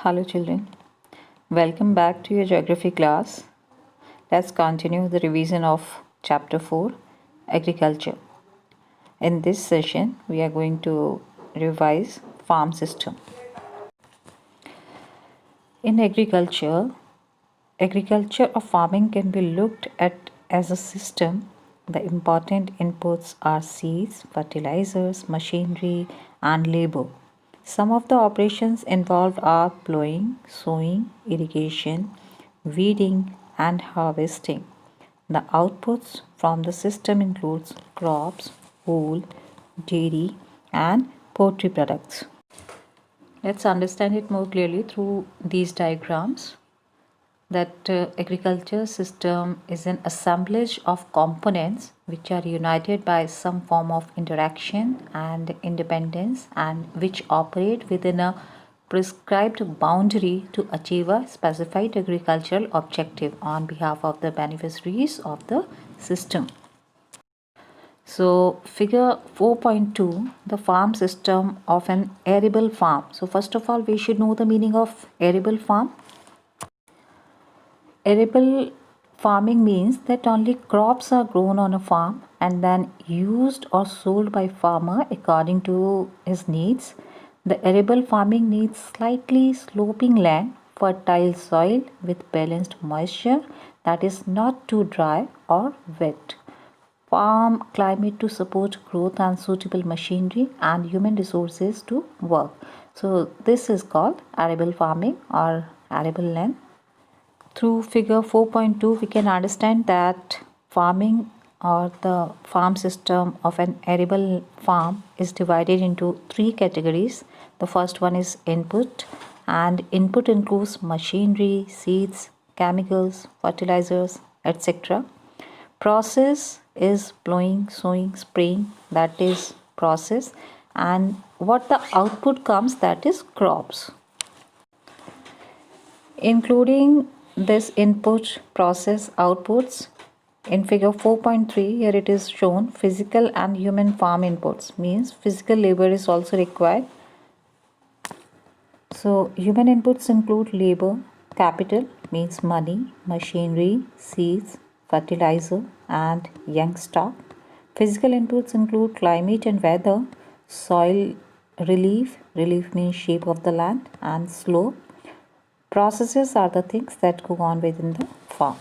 Hello children, welcome back to your geography class. Let's continue the revision of chapter 4, agriculture. In this session, we are going to revise farm system. In agriculture or farming can be looked at as a system. The important inputs are seeds, fertilizers, machinery and labor. Some of the operations involved are plowing, sowing, irrigation, weeding and harvesting. The outputs from the system includes crops, wool, dairy and poultry products. Let's understand it more clearly through these diagrams. That agriculture system is an assemblage of components which are united by some form of interaction and independence and which operate within a prescribed boundary to achieve a specified agricultural objective on behalf of the beneficiaries of the system. So figure 4.2, the farm system of an arable farm. So first of all, we should know the meaning of arable farm. Arable farming means that only crops are grown on a farm and then used or sold by farmer according to his needs. The arable farming needs slightly sloping land, fertile soil with balanced moisture that is not too dry or wet, farm climate to support growth and suitable machinery and human resources to work. So this is called arable farming or arable land. Through figure 4.2, we can understand that farming or the farm system of an arable farm is divided into three categories. The first one is input, and input includes machinery, seeds, chemicals, fertilizers, etc. Process is plowing, sowing, spraying, that is process, and what the output comes, that is crops. Including this input, process, outputs, in figure 4.3 here it is shown physical and human farm inputs, means physical labor is also required. So human inputs include labor, capital means money, machinery, seeds, fertilizer and young stock. Physical inputs include climate and weather, soil relief means shape of the land, and slope. Processes are the things that go on within the farm.